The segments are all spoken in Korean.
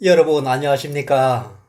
여러분 안녕하십니까?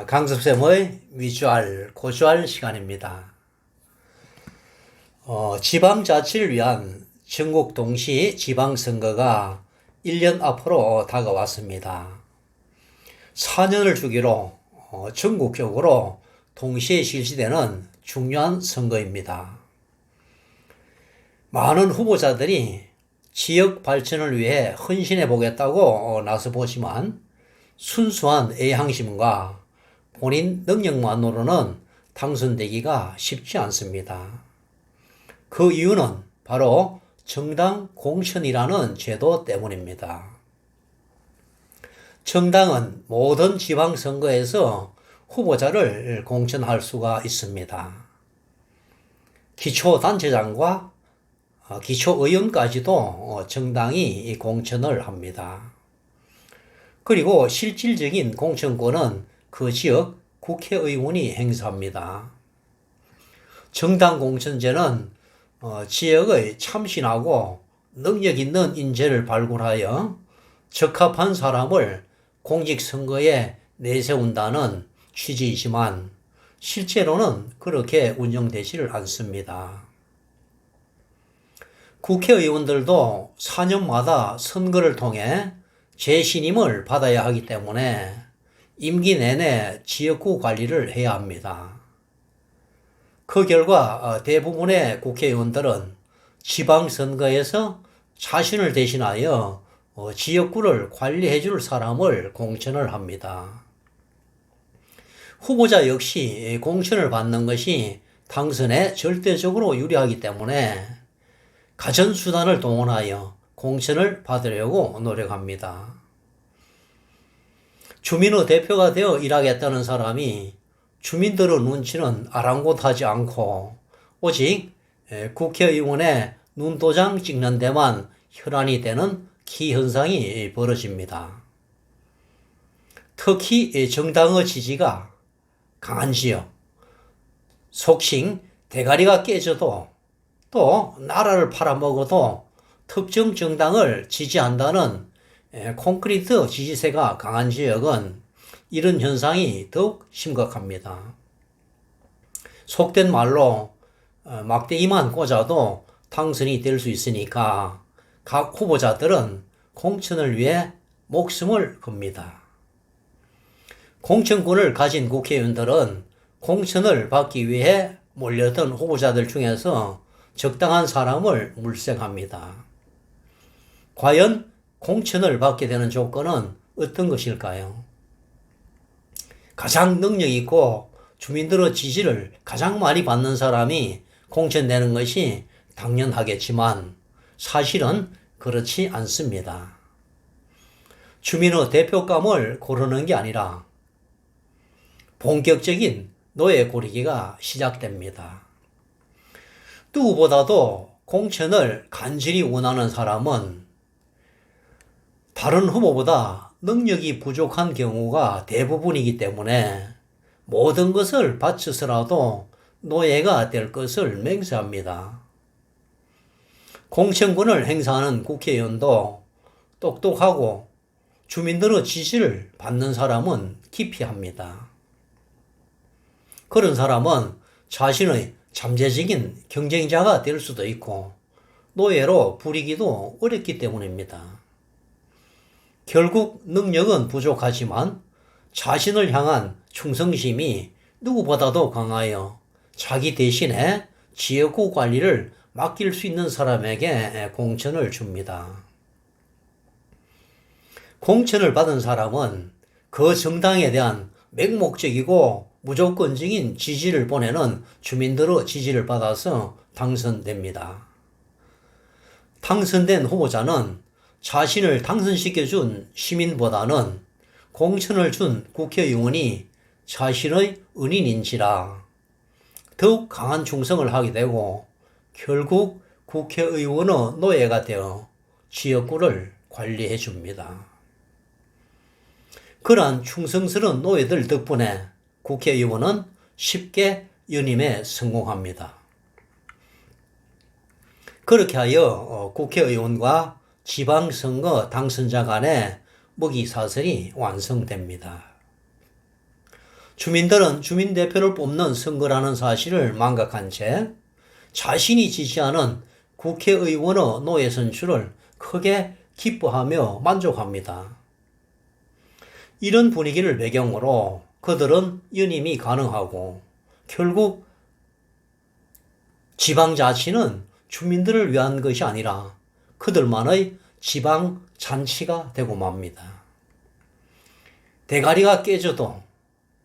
강습쌤의 위주알, 고주알 시간입니다. 지방자치를 위한 전국 동시 지방선거가 1년 앞으로 다가왔습니다. 4년을 주기로 전국적으로 동시에 실시되는 중요한 선거입니다. 많은 후보자들이 지역 발전을 위해 헌신해 보겠다고 나서보지만 순수한 애향심과 본인 능력만으로는 당선되기가 쉽지 않습니다. 그 이유는 바로 정당 공천이라는 제도 때문입니다. 정당은 모든 지방선거에서 후보자를 공천할 수가 있습니다. 기초단체장과 기초의원까지도 정당이 공천을 합니다. 그리고 실질적인 공천권은 그 지역 국회의원이 행사합니다. 정당 공천제는 지역의 참신하고 능력 있는 인재를 발굴하여 적합한 사람을 공직선거에 내세운다는 취지이지만 실제로는 그렇게 운영되지를 않습니다. 국회의원들도 4년마다 선거를 통해 재신임을 받아야 하기 때문에 임기 내내 지역구 관리를 해야 합니다. 그 결과 대부분의 국회의원들은 지방선거에서 자신을 대신하여 지역구를 관리해 줄 사람을 공천을 합니다. 후보자 역시 공천을 받는 것이 당선에 절대적으로 유리하기 때문에 가전수단을 동원하여 공천을 받으려고 노력합니다. 주민의 대표가 되어 일하겠다는 사람이 주민들의 눈치는 아랑곳하지 않고 오직 국회의원의 눈도장 찍는 데만 혈안이 되는 기현상이 벌어집니다. 특히 정당의 지지가 강한 지역, 속칭 대가리가 깨져도 또 나라를 팔아먹어도 특정 정당을 지지한다는 콘크리트 지지세가 강한 지역은 이런 현상이 더욱 심각합니다. 속된 말로 막대기만 꽂아도 당선이 될 수 있으니까 각 후보자들은 공천을 위해 목숨을 겁니다. 공천권을 가진 국회의원들은 공천을 받기 위해 몰려든 후보자들 중에서 적당한 사람을 물색합니다. 과연 공천을 받게 되는 조건은 어떤 것일까요? 가장 능력 있고 주민들의 지지를 가장 많이 받는 사람이 공천되는 것이 당연하겠지만 사실은 그렇지 않습니다. 주민의 대표감을 고르는 게 아니라 본격적인 노예 고르기가 시작됩니다. 누구보다도 공천을 간절히 원하는 사람은 다른 후보보다 능력이 부족한 경우가 대부분이기 때문에 모든 것을 바쳐서라도 노예가 될 것을 맹세합니다. 공천권을 행사하는 국회의원도 똑똑하고 주민들의 지지를 받는 사람은 기피합니다. 그런 사람은 자신의 잠재적인 경쟁자가 될 수도 있고 노예로 부리기도 어렵기 때문입니다. 결국 능력은 부족하지만 자신을 향한 충성심이 누구보다도 강하여 자기 대신에 지역구 관리를 맡길 수 있는 사람에게 공천을 줍니다. 공천을 받은 사람은 그 정당에 대한 맹목적이고 무조건적인 지지를 보내는 주민들의 지지를 받아서 당선됩니다. 당선된 후보자는 자신을 당선시켜준 시민보다는 공천을 준 국회의원이 자신의 은인인지라 더욱 강한 충성을 하게 되고 결국 국회의원의 노예가 되어 지역구를 관리해 줍니다. 그러한 충성스러운 노예들 덕분에 국회의원은 쉽게 연임에 성공합니다. 그렇게 하여 국회의원과 지방선거 당선자 간의 먹이 사슬이 완성됩니다. 주민들은 주민대표를 뽑는 선거라는 사실을 망각한 채 자신이 지지하는 국회의원의 노예 선출을 크게 기뻐하며 만족합니다. 이런 분위기를 배경으로 그들은 연임이 가능하고 결국 지방자치는 주민들을 위한 것이 아니라 그들만의 지방잔치가 되고 맙니다. 대가리가 깨져도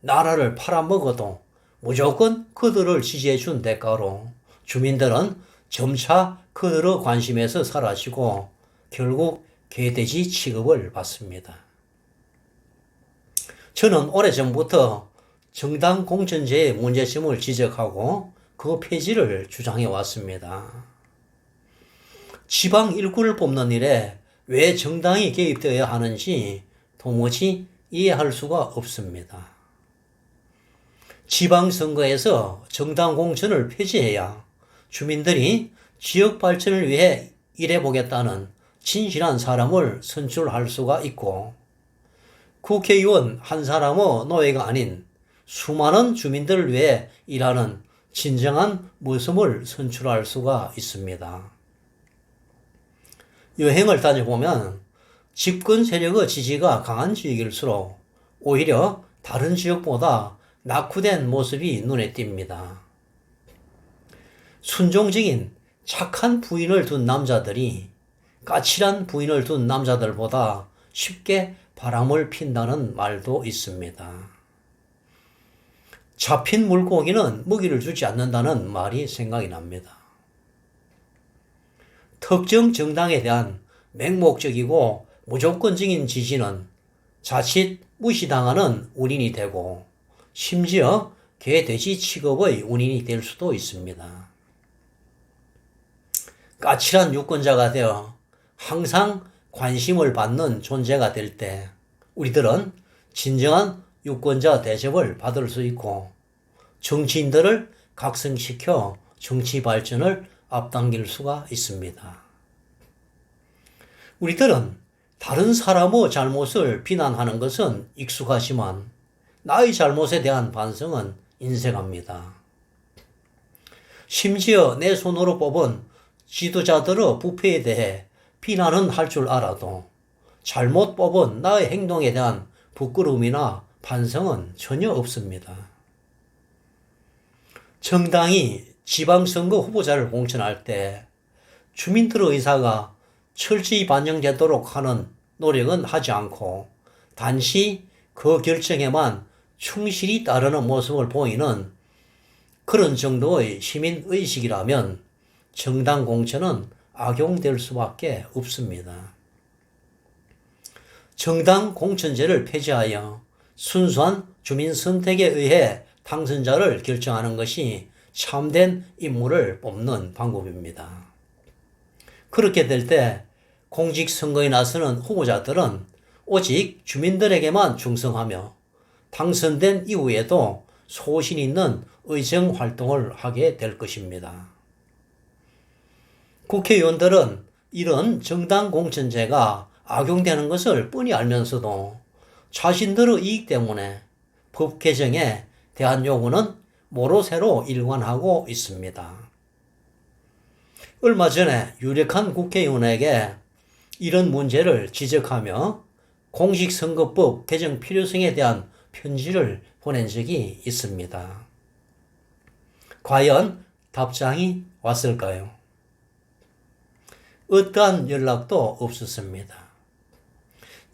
나라를 팔아먹어도 무조건 그들을 지지해준 대가로 주민들은 점차 그들의 관심에서 사라지고 결국 개돼지 취급을 받습니다. 저는 오래전부터 정당 공천제의 문제점을 지적하고 그 폐지를 주장해 왔습니다. 지방 일구를 뽑는 일에 왜 정당이 개입되어야 하는지 도무지 이해할 수가 없습니다. 지방선거에서 정당 공천을 폐지해야 주민들이 지역 발전을 위해 일해보겠다는 진실한 사람을 선출할 수가 있고 국회의원 한 사람의 노예가 아닌 수많은 주민들을 위해 일하는 진정한 모습을 선출할 수가 있습니다. 여행을 다녀보면 집권 세력의 지지가 강한 지역일수록 오히려 다른 지역보다 낙후된 모습이 눈에 띕니다. 순종적인 착한 부인을 둔 남자들이 까칠한 부인을 둔 남자들보다 쉽게 바람을 핀다는 말도 있습니다. 잡힌 물고기는 먹이를 주지 않는다는 말이 생각이 납니다. 특정 정당에 대한 맹목적이고 무조건적인 지지는 자칫 무시당하는 운인이 되고 심지어 개돼지 취급의 운인이 될 수도 있습니다. 까칠한 유권자가 되어 항상 관심을 받는 존재가 될 때 우리들은 진정한 유권자 대접을 받을 수 있고 정치인들을 각성시켜 정치 발전을 앞당길 수가 있습니다. 우리들은 다른 사람의 잘못을 비난하는 것은 익숙하지만 나의 잘못에 대한 반성은 인색합니다. 심지어 내 손으로 뽑은 지도자들의 부패에 대해 비난은 할 줄 알아도 잘못 뽑은 나의 행동에 대한 부끄러움이나 반성은 전혀 없습니다. 정당이 지방선거 후보자를 공천할 때 주민들의 의사가 철저히 반영되도록 하는 노력은 하지 않고 단지 그 결정에만 충실히 따르는 모습을 보이는 그런 정도의 시민의식이라면 정당 공천은 악용될 수밖에 없습니다. 정당 공천제를 폐지하여 순수한 주민 선택에 의해 당선자를 결정하는 것이 참된 인물을 뽑는 방법입니다. 그렇게 될 때 공직선거에 나서는 후보자들은 오직 주민들에게만 충성하며 당선된 이후에도 소신 있는 의정 활동을 하게 될 것입니다. 국회의원들은 이런 정당 공천제가 악용되는 것을 뻔히 알면서도 자신들의 이익 때문에 법 개정에 대한 요구는 모로새로 일관하고 있습니다. 얼마 전에 유력한 국회의원에게 이런 문제를 지적하며 공직선거법 개정 필요성에 대한 편지를 보낸 적이 있습니다. 과연 답장이 왔을까요? 어떠한 연락도 없었습니다.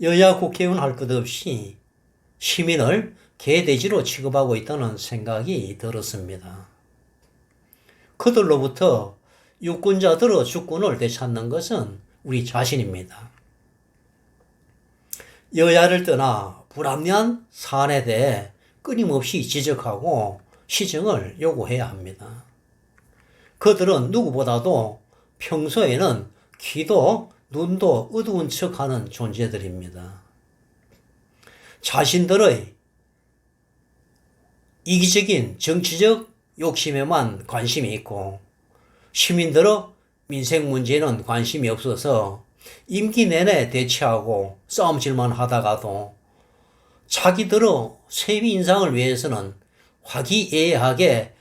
여야 국회의원 할 것 없이 시민을 개돼지로 취급하고 있다는 생각이 들었습니다. 그들로부터 유권자들의 주권을 되찾는 것은 우리 자신입니다. 여야를 떠나 불합리한 사안에 대해 끊임없이 지적하고 시정을 요구해야 합니다. 그들은 누구보다도 평소에는 귀도 눈도 어두운 척하는 존재들입니다. 자신들의 이기적인 정치적 욕심에만 관심이 있고 시민들의 민생 문제에는 관심이 없어서 임기 내내 대치하고 싸움질만 하다가도 자기들의 세위 인상을 위해서는 화기애애하게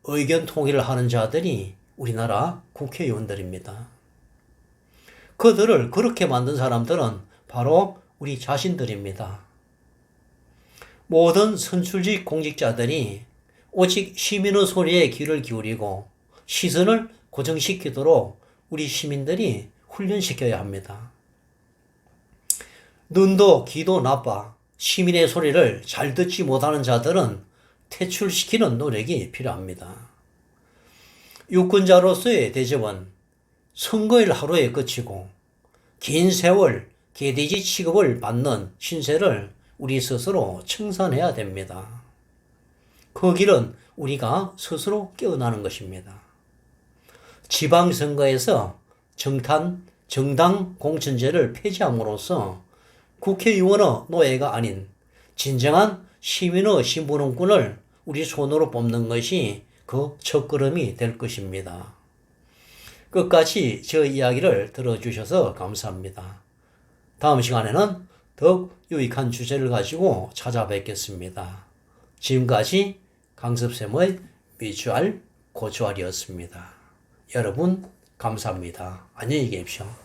의견 통일을 하는 자들이 우리나라 국회의원들입니다. 그들을 그렇게 만든 사람들은 바로 우리 자신들입니다. 모든 선출직 공직자들이 오직 시민의 소리에 귀를 기울이고 시선을 고정시키도록 우리 시민들이 훈련시켜야 합니다. 눈도 귀도 나빠 시민의 소리를 잘 듣지 못하는 자들은 퇴출시키는 노력이 필요합니다. 유권자로서의 대접은 선거일 하루에 그치고 긴 세월 개돼지 취급을 받는 신세를 우리 스스로 청산해야 됩니다. 그 길은 우리가 스스로 깨어나는 것입니다. 지방선거에서 정당 공천제를 폐지함으로써 국회의원의 노예가 아닌 진정한 시민의 신분권을 우리 손으로 뽑는 것이 그 첫걸음이 될 것입니다. 끝까지 저 이야기를 들어주셔서 감사합니다. 다음 시간에는 더욱 유익한 주제를 가지고 찾아뵙겠습니다. 지금까지 강섭쌤의 미주알 고주알이었습니다. 여러분 감사합니다. 안녕히 계십시오.